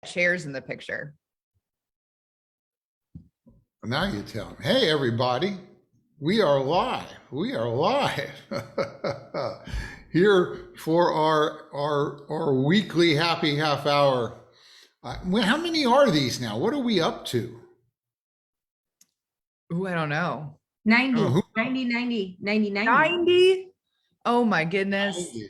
chairs in the picture. Now you tell them, hey, everybody, we are live. We are live here for our weekly happy half hour. How many are these now? What are we up to? Ooh, I don't know. 90, Oh, 90, 90, 90, 90. 90? Oh my goodness. 90.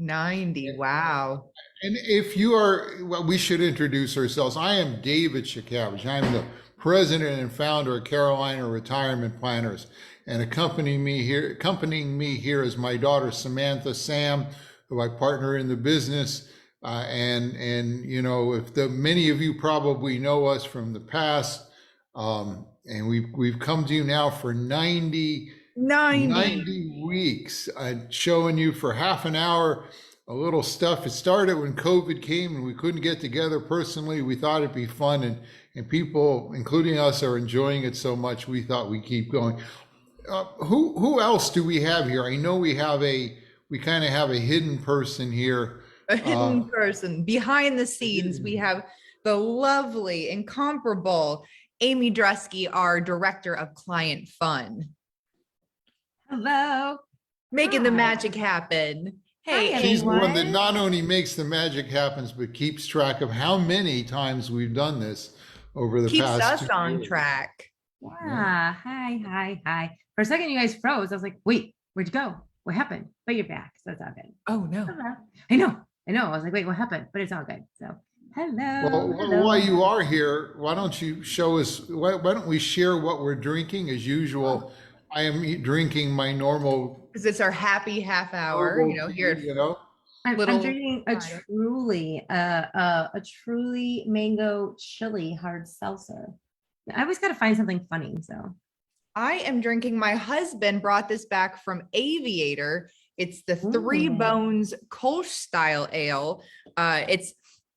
90. Wow. And if you are, well, we should introduce ourselves. I am David Shakavich. I'm the president and founder of Carolina Retirement Planners. And accompanying me here is my daughter, Samantha Sam, who I partner in the business. And you know, many of you probably know us from the past, and we've come to you now for 90 weeks, showing you for half an hour a little stuff. It started when COVID came and we couldn't get together personally. We thought it'd be fun, and people, including us, are enjoying it so much. We thought we'd keep going. Who else do we have here? I know we kind of have a hidden person here. A hidden person behind the scenes. We have the lovely, incomparable Amy Dresky, our director of client fun. Hello. Making the magic happen. Hey, Hi, She's the one that everyone. not only makes the magic happens, but keeps track of how many times we've done this over the keeps past us 2 on years. track. Yeah. Hi. For a second, you guys froze. I was like, wait, where'd you go? What happened? But you're back. So it's all good. Oh no. Hello. I know. I was like, wait, what happened? But it's all good. So hello. Well, hello. while you are here, why don't you show us, why don't we share what we're drinking as usual? I am drinking my normal. Because it's our happy half hour, you know, here. You know, I'm little drinking a truly mango chili hard seltzer. I always got to find something funny. So I am drinking, my husband brought this back from Aviator. It's the Three Ooh. Bones Kolsch style ale.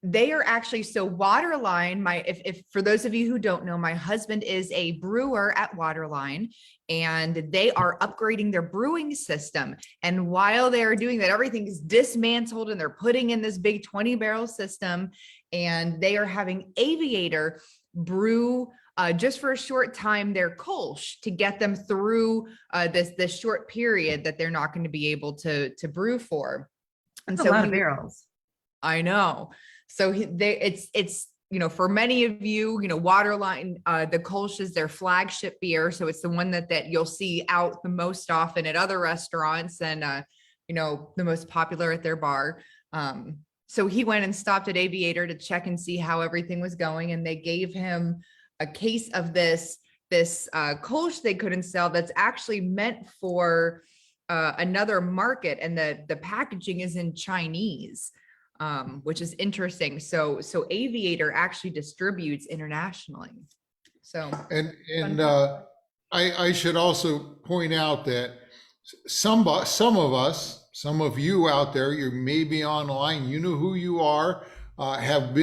They are actually so Waterline. If for those of you who don't know, my husband is a brewer at Waterline, and they are upgrading their brewing system. And while they are doing that, everything is dismantled and they're putting in this big 20-barrel system, and they are having Aviator brew just for a short time their Kolsch to get them through this short period that they're not going to be able to brew for. And that's a lot of barrels. I know. So it's you know, for many of you, you know, Waterline, the Kolsch is their flagship beer. So it's the one that you'll see out the most often at other restaurants, and you know, the most popular at their bar. So he went and stopped at Aviator to check and see how everything was going, and they gave him a case of this Kolsch they couldn't sell that's actually meant for another market, and the packaging is in Chinese. Which is interesting. So Aviator actually distributes internationally. So and I should also point out that some of you out there, you may be online, you know who you are, have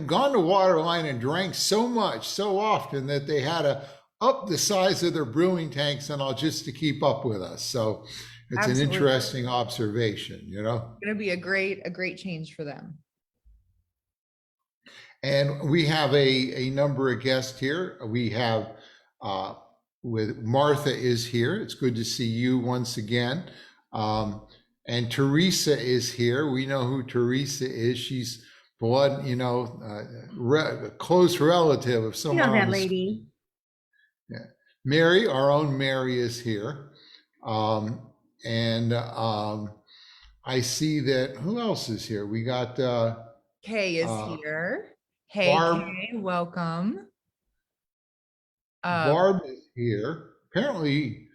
gone to Waterline and drank so much so often that they had to up the size of their brewing tanks and all just to keep up with us. So it's Absolutely. an interesting observation, you know. it's going to be a great change for them. And we have a number of guests here. We have with Martha is here. It's good to see you once again. And Teresa is here. We know who Teresa is. She's blood, you know, a close relative of You someone. know that lady. Yeah. Mary, our own Mary, is here. I see that, who else is here? We got Kay is here. Hey, Barb. Kay, welcome. Barb is here. Apparently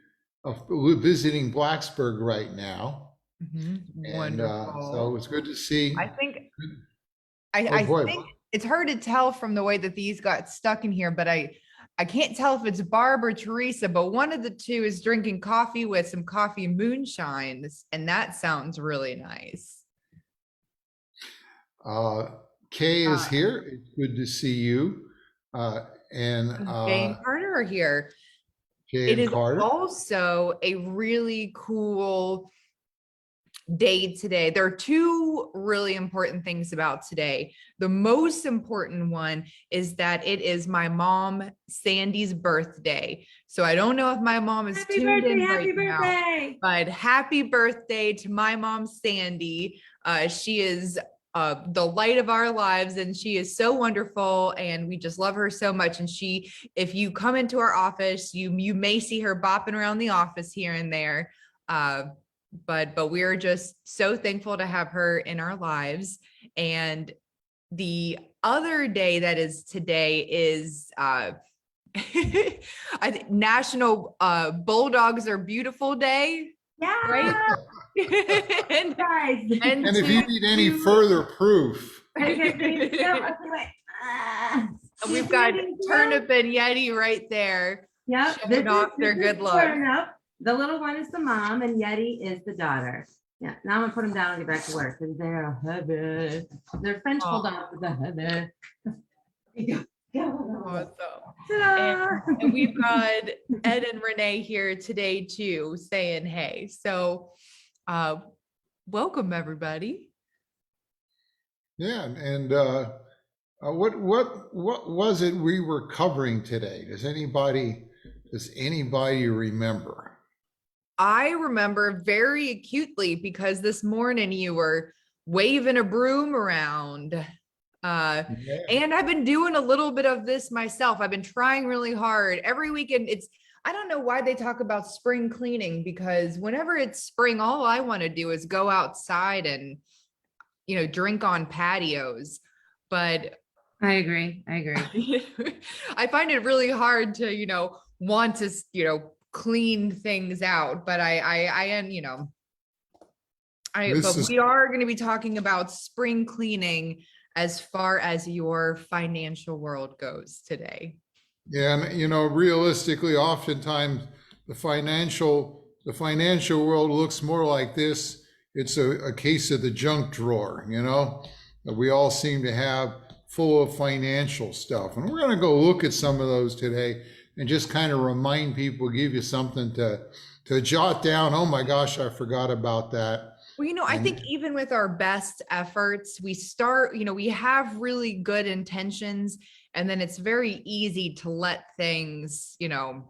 visiting Blacksburg right now. And Wonderful. so it's good to see. I think boy. think it's hard to tell from the way that these got stuck in here, but I can't tell if it's Barb or Teresa, but one of the two is drinking coffee with some coffee moonshine, and that sounds really nice. Kay is here. It's good to see you. Jay and Carter are here. Jay It and is Carter. also a really cool day today. There are two really important things about today. The most important one is that it is my mom, Sandy's birthday. So I don't know if my mom is Happy tuned birthday, in happy right now, birthday. but happy birthday to my mom, Sandy. She is the light of our lives, and she is so wonderful, and we just love her so much. And if you come into our office, you may see her bopping around the office here and there. But we're just so thankful to have her in our lives. And the other day that is today is I think National Bulldogs Are Beautiful Day, Yeah. right? and, Guys. and And if you need any further proof, we've got Turnip and Yeti right there. Yep. Showing off their good luck. The little one is the mom and Yeti is the daughter. Yeah. Now I'm gonna put them down and get back to work because they're heavy. They're French bulldogs, but they're heavy. And we've got Ed and Renee here today too, saying hey. So welcome everybody. yeah. And what was it we were covering today? Does anybody remember? I remember very acutely because this morning you were waving a broom around. And I've been doing a little bit of this myself. I've been trying really hard every weekend. I don't know why they talk about spring cleaning, because whenever it's spring, all I want to do is go outside and, drink on patios. But I agree. I find it really hard to, want to, clean things out, but I am, but we are going to be talking about spring cleaning as far as your financial world goes today. Yeah, and realistically, oftentimes the financial world looks more like this. It's a case of the junk drawer, that we all seem to have full of financial stuff. And we're going to go look at some of those today and just kind of remind people, give you something to jot down. Oh my gosh, I forgot about that. Well, I think even with our best efforts, we start, we have really good intentions, and then it's very easy to let things, go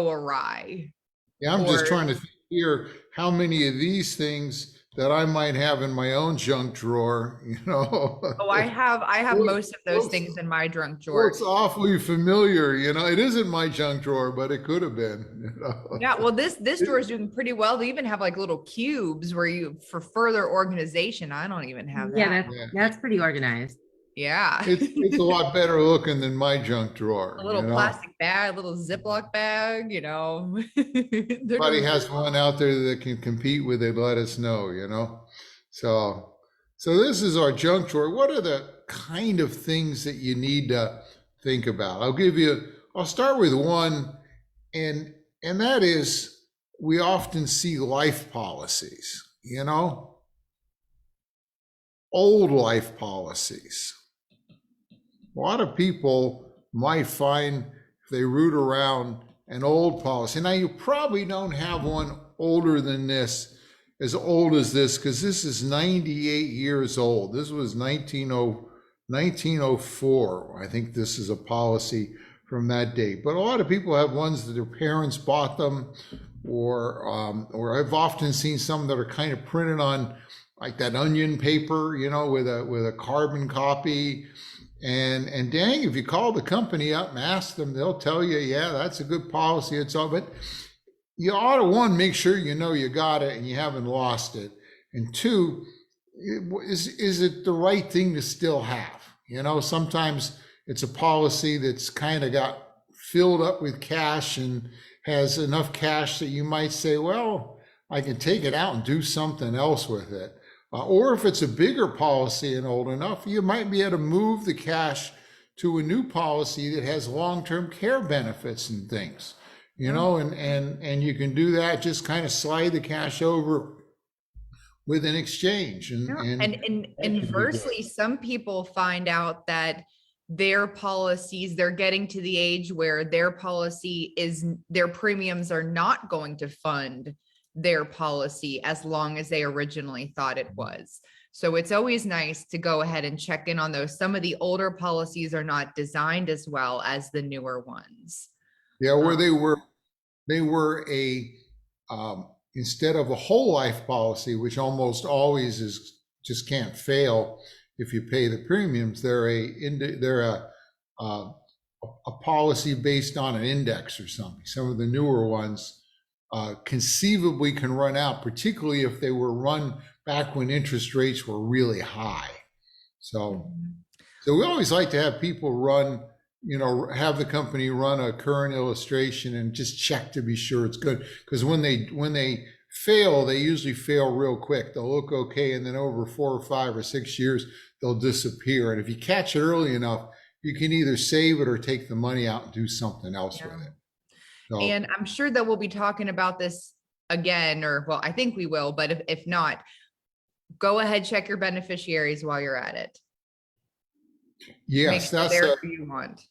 awry. Yeah, I'm just trying to think here how many of these things that I might have in my own junk drawer, Oh, I have most of those things in my junk drawer. Looks awfully familiar, it isn't my junk drawer, but it could have been. Yeah, well, this drawer is doing pretty well. They even have like little cubes where for further organization. I don't even have that. Yeah, that's pretty organized. Yeah. It's a lot better looking than my junk drawer. A little plastic bag, a little Ziploc bag, Somebody has one out there that can compete with it, let us know, So this is our junk drawer. What are the kind of things that you need to think about? I'll start with one, and that is, we often see life policies, old life policies. A lot of people might find, if they root around, an old policy. Now, you probably don't have one older than this, as old as this, because this is 98 years old. This was 1904. I think this is a policy from that date. But a lot of people have ones that their parents bought them, or I've often seen some that are kind of printed on like that onion paper, with a carbon copy. And dang, if you call the company up and ask them, they'll tell you, yeah, that's a good policy. It's all, but you ought to, one, make sure you got it and you haven't lost it. And two, is it the right thing to still have? Sometimes it's a policy that's kind of got filled up with cash and has enough cash that you might say, well, I can take it out and do something else with it. Or if it's a bigger policy and old enough, you might be able to move the cash to a new policy that has long-term care benefits and things, and you can do that, just kind of slide the cash over with an exchange. And inversely, some people find out that their policies, they're getting to the age where their policy their premiums are not going to fund their policy as long as they originally thought it was. So it's always nice to go ahead and check in on those. Some of the older policies are not designed as well as the newer ones. Yeah, where they were a instead of a whole life policy, which almost always is just can't fail if you pay the premiums. They're a policy based on an index or something. Some of the newer ones conceivably can run out, particularly if they were run back when interest rates were really high. So we always like to have people run, have the company run a current illustration and just check to be sure it's good. Because when they fail, they usually fail real quick. They'll look okay, and then over 4 or 5 or 6 years, they'll disappear. And if you catch it early enough, you can either save it or take the money out and do something else with it. So, and I'm sure that we'll be talking about this again, or well, I think we will, but if not, go ahead, check your beneficiaries while you're at it. yes, that's there you want.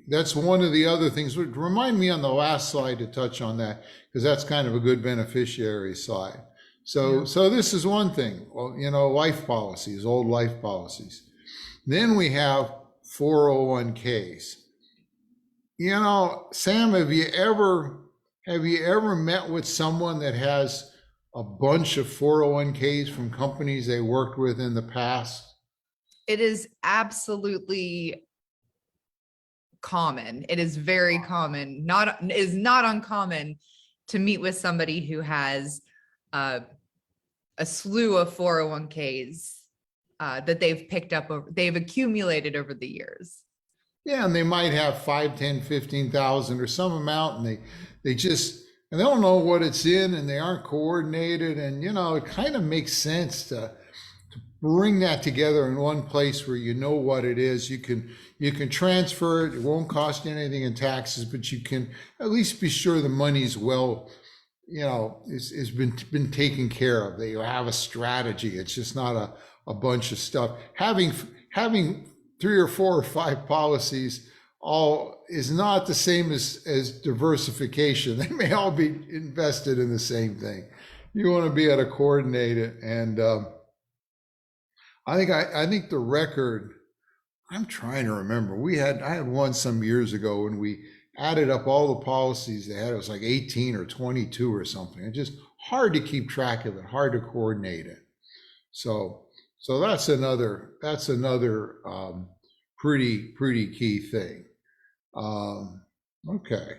That's one of the other things. Remind me on the last slide to touch on that, because that's kind of a good beneficiary slide. So this is one thing. Well, life policies, old life policies. Then we have 401ks. Sam, have you ever met with someone that has a bunch of 401ks from companies they worked with in the past? It is absolutely common. It is very common. Is not uncommon to meet with somebody who has a slew of 401ks that they've picked up they've accumulated over the years. Yeah, and they might have 5, 10, 15,000 or some amount, and they don't know what it's in, and they aren't coordinated, and it kind of makes sense to bring that together in one place where you know what it is. You can transfer it. It won't cost you anything in taxes, but you can at least be sure the money's well, has been taken care of. That you have a strategy. It's just not a bunch of stuff. Having 3 or 4 or 5 policies all is not the same as diversification. They may all be invested in the same thing. You want to be able to coordinate it. And I think the record, I'm trying to remember. I had one some years ago when we added up all the policies they had. It was like 18 or 22 or something. It's just hard to keep track of it, hard to coordinate it. So that's another pretty key thing. Okay.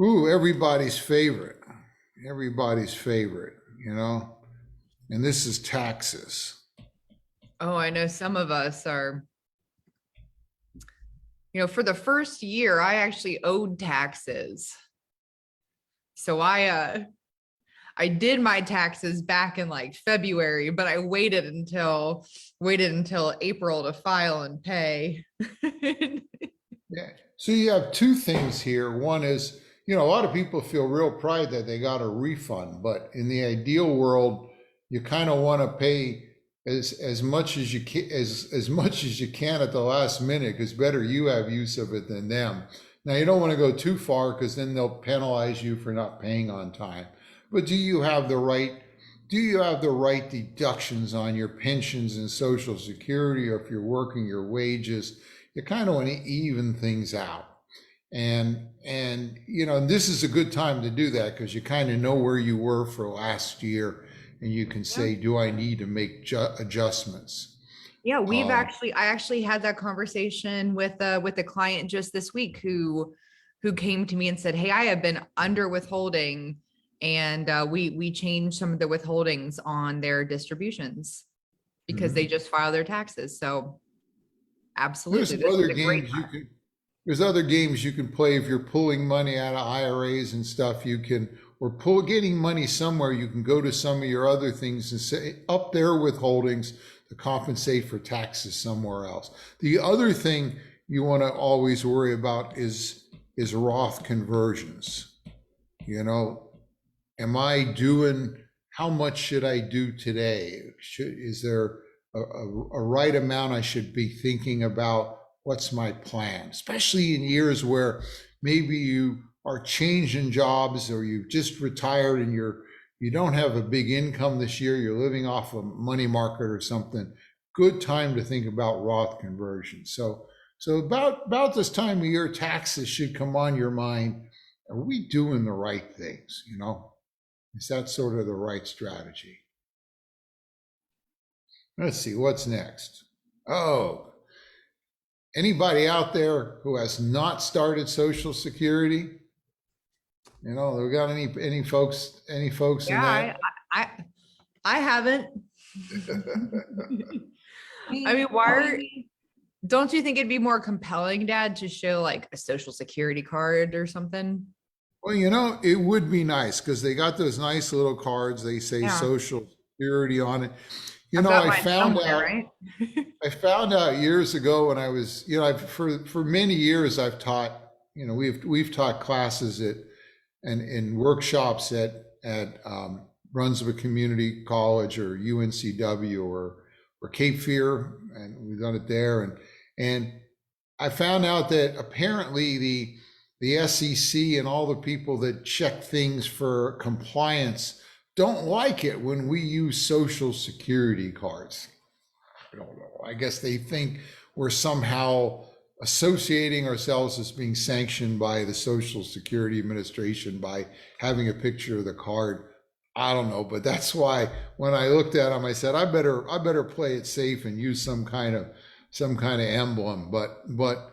Ooh, everybody's favorite, and this is taxes. Oh, I know some of us are, for the first year, I actually owed taxes. So I did my taxes back in like February, but I waited until April to file and pay. Yeah. So you have 2 things here. One is, a lot of people feel real pride that they got a refund, but in the ideal world, you kind of want to pay as much as you can, as much as you can at the last minute, because better you have use of it than them. Now, you don't want to go too far, because then they'll penalize you for not paying on time. But do you have the right deductions on your pensions and Social Security, or if you're working your wages? You kind of want to even things out. And this is a good time to do that, because you kind of know where you were for last year, and you can say, do I need to make adjustments? Yeah, I actually had that conversation with a client just this week who came to me and said, hey, I have been under withholding, and we changed some of the withholdings on their distributions because they just filed their taxes. So absolutely. There's other games you can play if you're pulling money out of IRAs and stuff. Getting money somewhere, you can go to some of your other things and say up their withholdings to compensate for taxes somewhere else. The other thing you want to always worry about is Roth conversions. How much should I do today? Is there a right amount I should be thinking about, what's my plan? Especially in years where maybe you are changing jobs or you've just retired and you don't have a big income this year, you're living off a money market or something. Good time to think about Roth conversion. So about this time of year, taxes should come on your mind. Are we doing the right things? You know, is that sort of the right strategy? Let's see, what's next? Oh, anybody out there who has not started Social Security? You know, we got any folks in that? I haven't. I mean, don't you think it'd be more compelling, Dad, to show like a Social Security card or something? Well, you know, it would be nice because they got those nice little cards. They say Yeah. Social Security on it. You I've know, got I mine found somewhere, out. right? I found out years ago when I was, you know, for many years I've taught. You know, we've taught classes and in workshops at Brunswick Community College or UNCW or Cape Fear, and we've done it there. And I found out that apparently the SEC and all the people that check things for compliance don't like it when we use Social Security cards. I don't know. I guess they think we're somehow associating ourselves as being sanctioned by the Social Security Administration by having a picture of the card. I don't know, but that's why when I looked at them, I said, I better play it safe and use some kind of emblem. But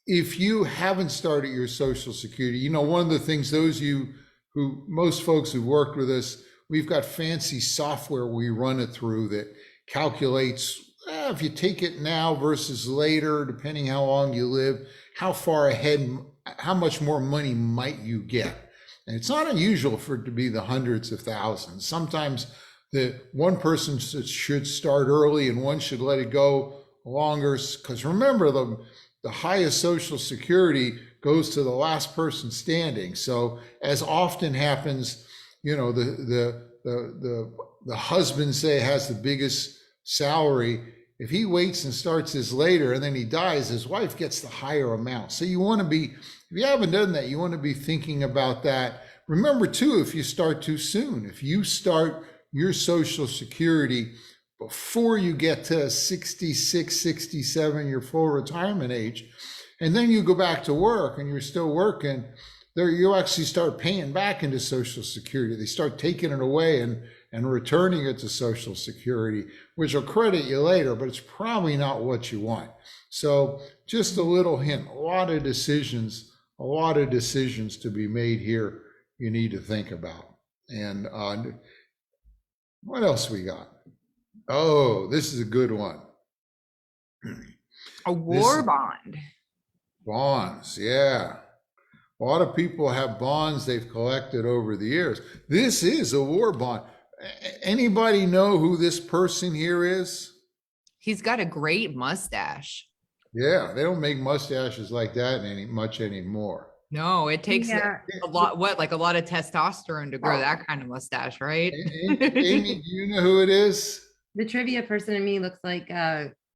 if you haven't started your Social Security, you know, one of the things, those of you who, most folks who worked with us, we've got fancy software we run it through that calculates if you take it now versus later, depending how long you live, how far ahead, how much more money might you get. And it's not unusual for it to be the hundreds of thousands. Sometimes the one person should start early and one should let it go longer. Because remember, the highest Social Security goes to the last person standing. So as often happens, you know, the husband, say, has the biggest salary. If he waits and starts his later and then he dies, his wife gets the higher amount. So you want to be, if you haven't done that, you want to be thinking about that. Remember too, if you start too soon, if you start your Social Security before you get to 66, 67, your full retirement age, and then you go back to work and you're still working, there you actually start paying back into Social Security. They start taking it away and returning it to Social Security, which will credit you later, but it's probably not what you want. So just a little hint, a lot of decisions to be made here you need to think about. And what else we got? Oh, this is a good one. A war bond. Bonds, yeah. A lot of people have bonds they've collected over the years. This is a war bond. Anybody know who this person here is? He's got a great mustache. Yeah, they don't make mustaches like that much anymore. No, it takes a lot, like a lot of testosterone to grow that kind of mustache, right? Amy, do you know who it is? The trivia person in me looks like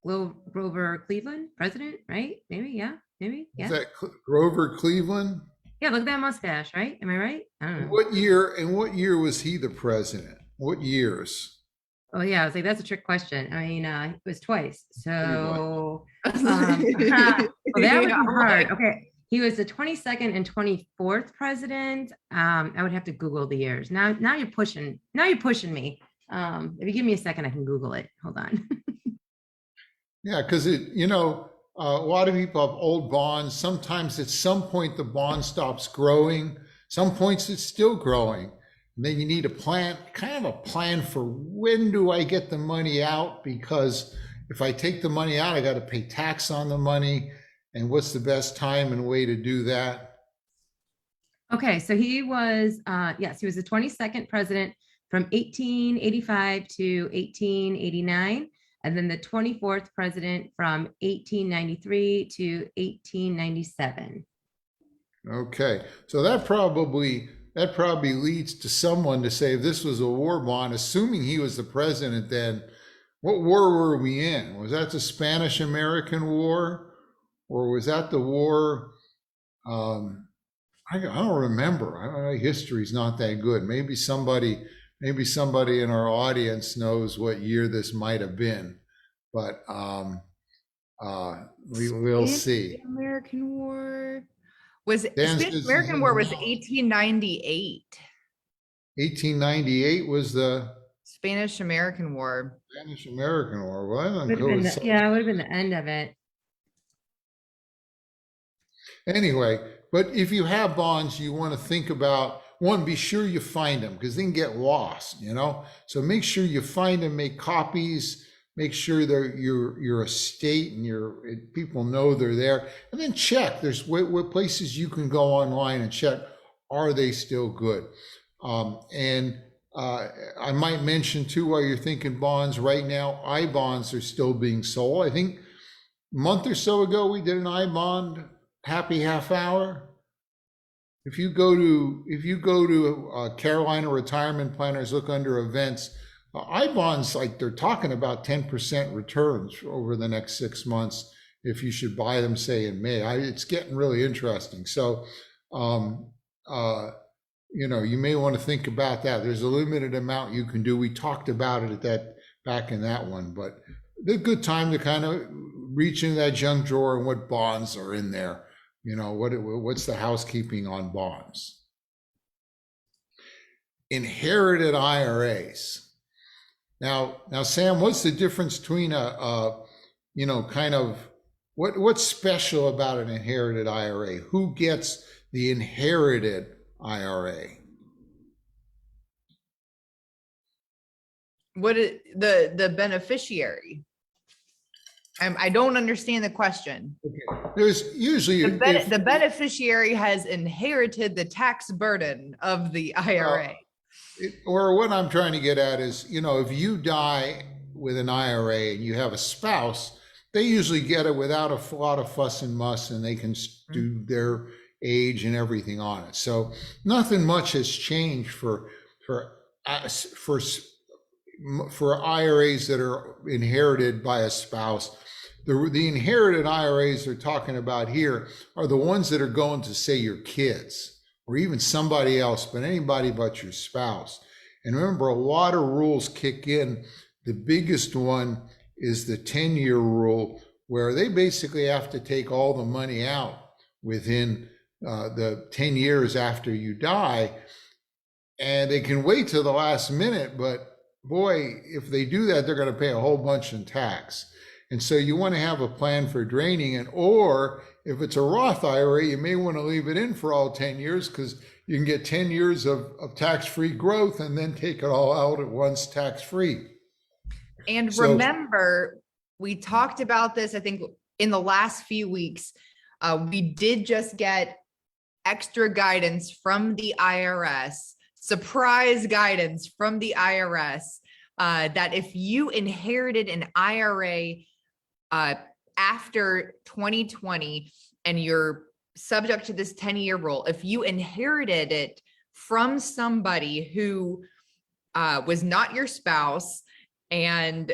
Grover Cleveland, president, right? Maybe, yeah. Maybe, yeah. Is that Grover Cleveland? Yeah, look at that mustache, right? Am I right? I don't know. What year was he the president? What years? Oh yeah, I was like, that's a trick question. I mean, it was twice. So well, that would be hard. Okay. He was the 22nd and 24th president. I would have to Google the years. Now you're pushing me. If you give me a second, I can Google it. Hold on. Yeah, because a lot of people have old bonds. Sometimes at some point the bond stops growing. Some points it's still growing. And then you need a plan for when do I get the money out? Because if I take the money out, I got to pay tax on the money. And what's the best time and way to do that? Okay, so he was, he was the 22nd president from 1885 to 1889. And then the 24th president from 1893 to 1897. Okay, so that probably leads to someone to say if this was a war bond, assuming he was the president then, What war were we in? Was that the Spanish-American War, or was that the war? I don't remember. I don't know. History's not that good. Maybe somebody in our audience knows what year this might have been, but we'll see. American War Dan Spanish says American War was 1898. 1898 was the Spanish American War. Spanish-American War. Well, I don't Would have know. been yeah, it would have been the end of it. Anyway, but if you have bonds, you want to think about, one, be sure you find them because they can get lost, you know? So make sure you find them, make copies, make sure that your estate and your people know they're there, and then check. There's what places you can go online and check, are they still good? I might mention too, while you're thinking bonds, right now, I bonds are still being sold. I think a month or so ago, we did an I bond happy half hour. If you go to Carolina Retirement Planners, look under events, I bonds, like they're talking about 10% returns over the next 6 months if you should buy them, say in May. It's getting really interesting. So, you may want to think about that. There's a limited amount you can do. We talked about it back in that one, but it's a good time to kind of reach into that junk drawer and what bonds are in there. What's the housekeeping on bonds? Inherited IRAs. Now, Sam, what's the difference between what's special about an inherited IRA? Who gets the inherited IRA? What is the beneficiary? I don't understand the question. Okay. There's usually the beneficiary has inherited the tax burden of the IRA. Or what I'm trying to get at is, if you die with an IRA and you have a spouse, they usually get it without a lot of fuss and muss, and they can do their age and everything on it. So nothing much has changed for IRAs that are inherited by a spouse. The inherited IRAs they're talking about here are the ones that are going to, say, your kids or even somebody else, but anybody but your spouse. And remember, a lot of rules kick in. The biggest one is the 10-year rule, where they basically have to take all the money out within the 10 years after you die. And they can wait till the last minute, but boy, if they do that, they're going to pay a whole bunch in tax. And so you want to have a plan for draining it, or if it's a Roth IRA, you may want to leave it in for all 10 years because you can get 10 years of tax-free growth and then take it all out at once tax-free. And remember, we talked about this, I think, in the last few weeks. We did just get extra guidance from the IRS, surprise guidance from the IRS, that if you inherited an IRA after 2020 and you're subject to this 10-year rule, if you inherited it from somebody who was not your spouse, and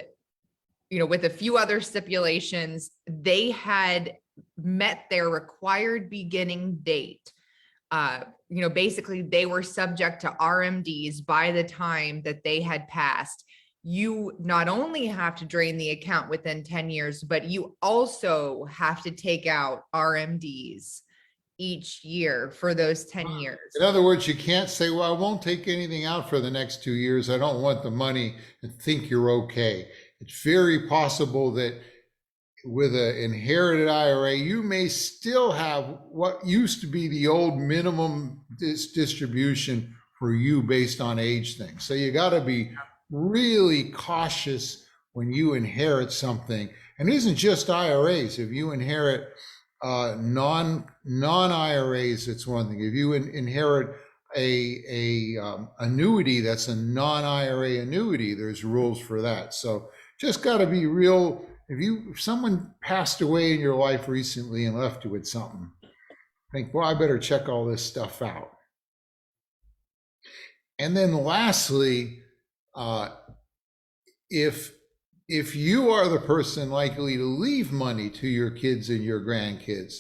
with a few other stipulations, they had met their required beginning date. Basically they were subject to RMDs by the time that they had passed. You not only have to drain the account within 10 years, but you also have to take out RMDs each year for those 10 years. In other words, you can't say, well, I won't take anything out for the next 2 years. I don't want the money, and think you're okay. It's very possible that with an inherited IRA, you may still have what used to be the old minimum distribution for you based on age things. So you got to be really cautious when you inherit something. And it isn't just IRAs. If you inherit non-IRAs, it's one thing. If you inherit a annuity that's a non-IRA annuity, there's rules for that. So just got to be real. If someone passed away in your life recently and left you with something, think, well, I better check all this stuff out. And then lastly, if if you are the person likely to leave money to your kids and your grandkids,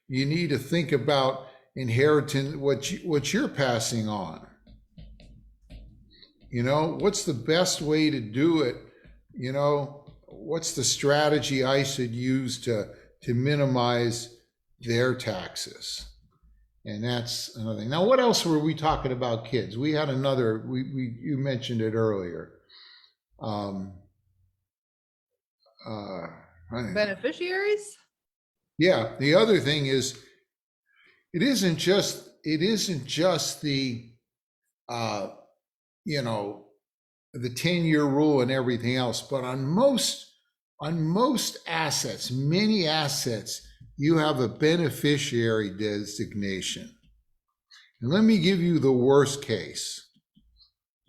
you need to think about inheritance, what you're passing on. You know, what's the best way to do it? You know, what's the strategy I should use to minimize their taxes? And that's another thing. Now, what else were we talking about kids? We had another, you mentioned it earlier. Beneficiaries? Yeah, the other thing is, it isn't just the, you know, the 10-year rule and everything else, but on most assets, many assets, you have a beneficiary designation. And let me give you the worst case.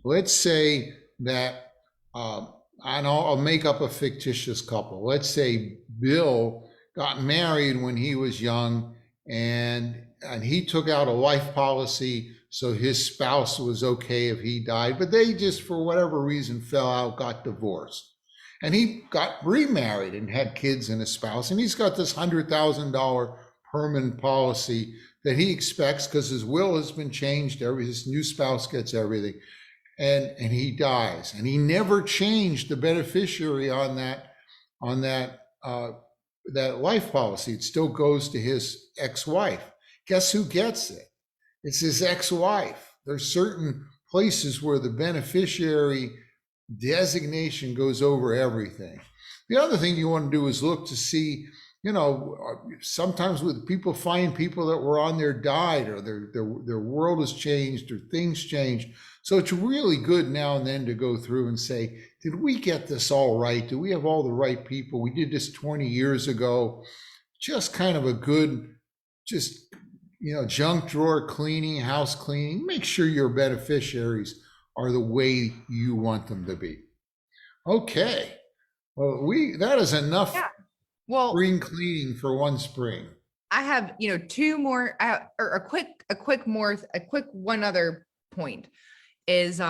Let's say that, and I'll make up a fictitious couple. Let's say Bill got married when he was young, and he took out a life policy so his spouse was okay if he died, but they just, for whatever reason, fell out, got divorced. And he got remarried and had kids and a spouse, and he's got this $100,000 permanent policy that he expects, because his will has been changed, his new spouse gets everything, and he dies. And he never changed the beneficiary on that life policy. It still goes to his ex-wife. Guess who gets it? It's his ex-wife. There's certain places where the beneficiary designation goes over everything. The other thing you want to do is look to see, you know, sometimes with people find people that were on there died, or their world has changed, or things change. So it's really good now and then to go through and say, did we get this all right? Do we have all the right people? We did this 20 years ago. Just kind of a good, just, you know, junk drawer cleaning, house cleaning. Make sure your beneficiaries are the way you want them to be. Okay. Well, that is enough. Yeah. Well, spring cleaning for one spring. I have, you know, two more, or a quick one other point is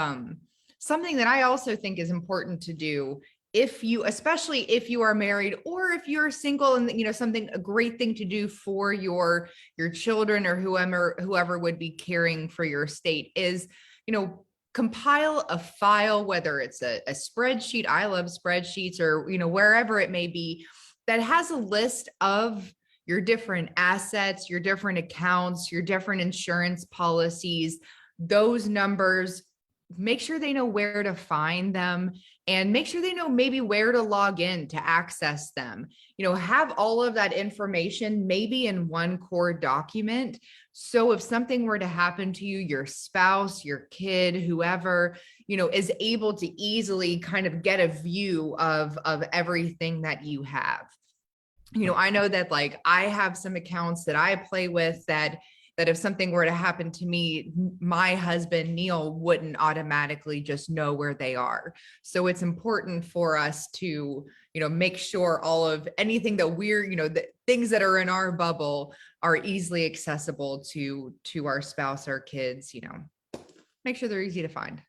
something that I also think is important to do if you, especially if you are married, or if you're single, and, you know, a great thing to do for your children, or whoever would be caring for your estate, is, you know, compile a file, whether it's a spreadsheet. I love spreadsheets, or, you know, wherever it may be, that has a list of your different assets, your different accounts, your different insurance policies, those numbers. Make sure they know where to find them, and make sure they know maybe where to log in to access them. You know, have all of that information maybe in one core document. So if something were to happen to you, your spouse, your kid, whoever, you know, is able to easily kind of get a view of everything that you have. You know, I know that, like, I have some accounts that I play with that if something were to happen to me, my husband, Neil, wouldn't automatically just know where they are. So it's important for us to, you know, make sure all of anything that we're, you know, the things that are in our bubble are easily accessible to our spouse, our kids, you know, make sure they're easy to find.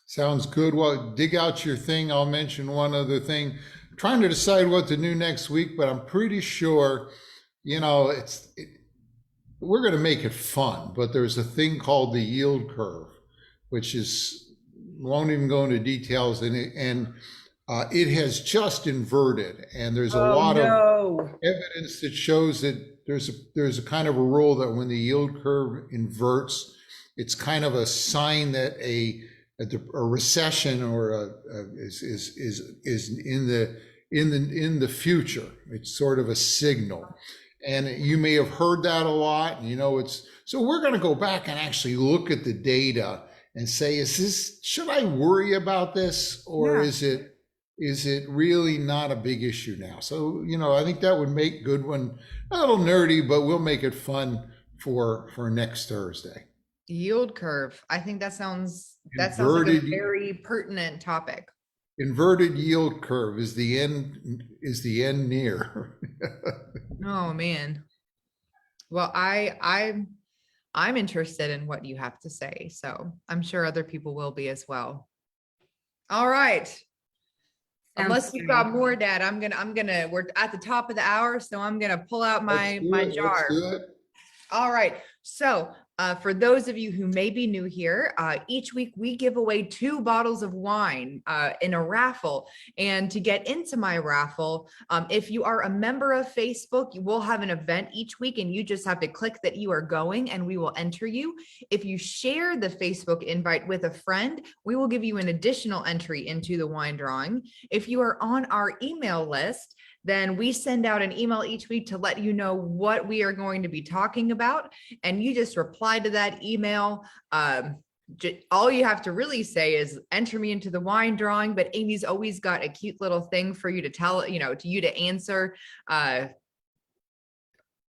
Sounds good. Well, dig out your thing. I'll mention one other thing. I'm trying to decide what to do next week, but I'm pretty sure, you know, we're going to make it fun, but there's a thing called the yield curve, which won't even go into details, and it has just inverted, and there's a lot of evidence that shows that there's a kind of a rule that when the yield curve inverts, it's kind of a sign that a recession or is in the future. It's sort of a signal. And you may have heard that a lot, and, you know, so we're going to go back and actually look at the data and say, should I worry about this, or is it really not a big issue now? So, you know, I think that would make good one, a little nerdy, but we'll make it fun for next Thursday. Yield curve. I think that sounds like a very pertinent topic. Inverted yield curve. Is the end near? Oh man. Well, I'm interested in what you have to say, so I'm sure other people will be as well. All right. Unless you've got more, Dad, we're at the top of the hour, so I'm gonna pull out my jar. Let's do it. All right. So for those of you who may be new here, each week we give away 2 bottles of wine in a raffle. And to get into my raffle, if you are a member of Facebook, you will have an event each week and you just have to click that you are going and we will enter you. If you share the Facebook invite with a friend, we will give you an additional entry into the wine drawing. If you are on our email list, then we send out an email each week to let you know what we are going to be talking about. And you just reply to that email. All you have to really say is enter me into the wine drawing, but Amy's always got a cute little thing for you to tell, to you to answer.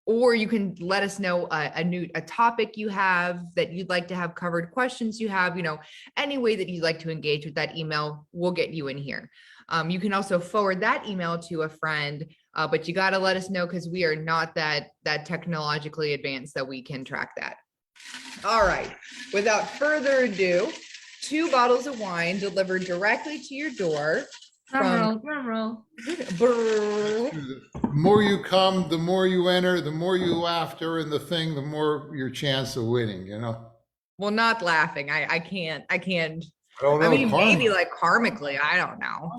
Or you can let us know a topic you have that you'd like to have covered, questions you have, any way that you'd like to engage with that email, we'll get you in here. You can also forward that email to a friend, but you got to let us know because we are not that technologically advanced that we can track that. All right. Without further ado, 2 bottles of wine delivered directly to your door. Drum roll. The more you come, the more you enter, the more you laugh during the thing, the more your chance of winning, Well, not laughing. I can't. I don't know. I mean, maybe like karmically, I don't know.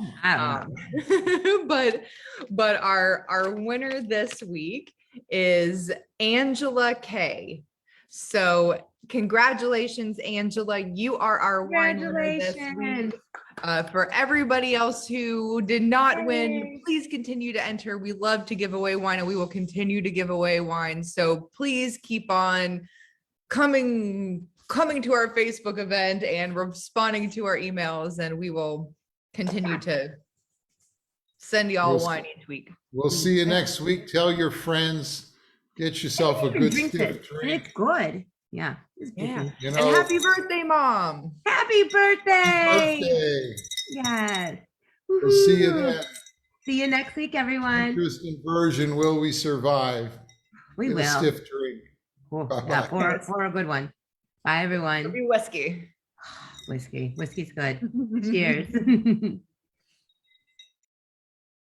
But our winner this week is Angela K. So congratulations, Angela. You are our wine winner this week. For everybody else who did not win, please continue to enter. We love to give away wine and we will continue to give away wine. So please keep on coming to our Facebook event and responding to our emails, and we will continue to send y'all wine each week. We'll see you next week. Tell your friends, get yourself a good stiff drink. And it's good. Yeah. And happy birthday, Mom. Happy birthday. Yes. We'll see you then. See you next week, everyone. Interest inversion, will we survive? We will. A stiff drink. Cool. Yeah, for a good one. Bye, everyone. It'll be whiskey. Whiskey's good. Cheers.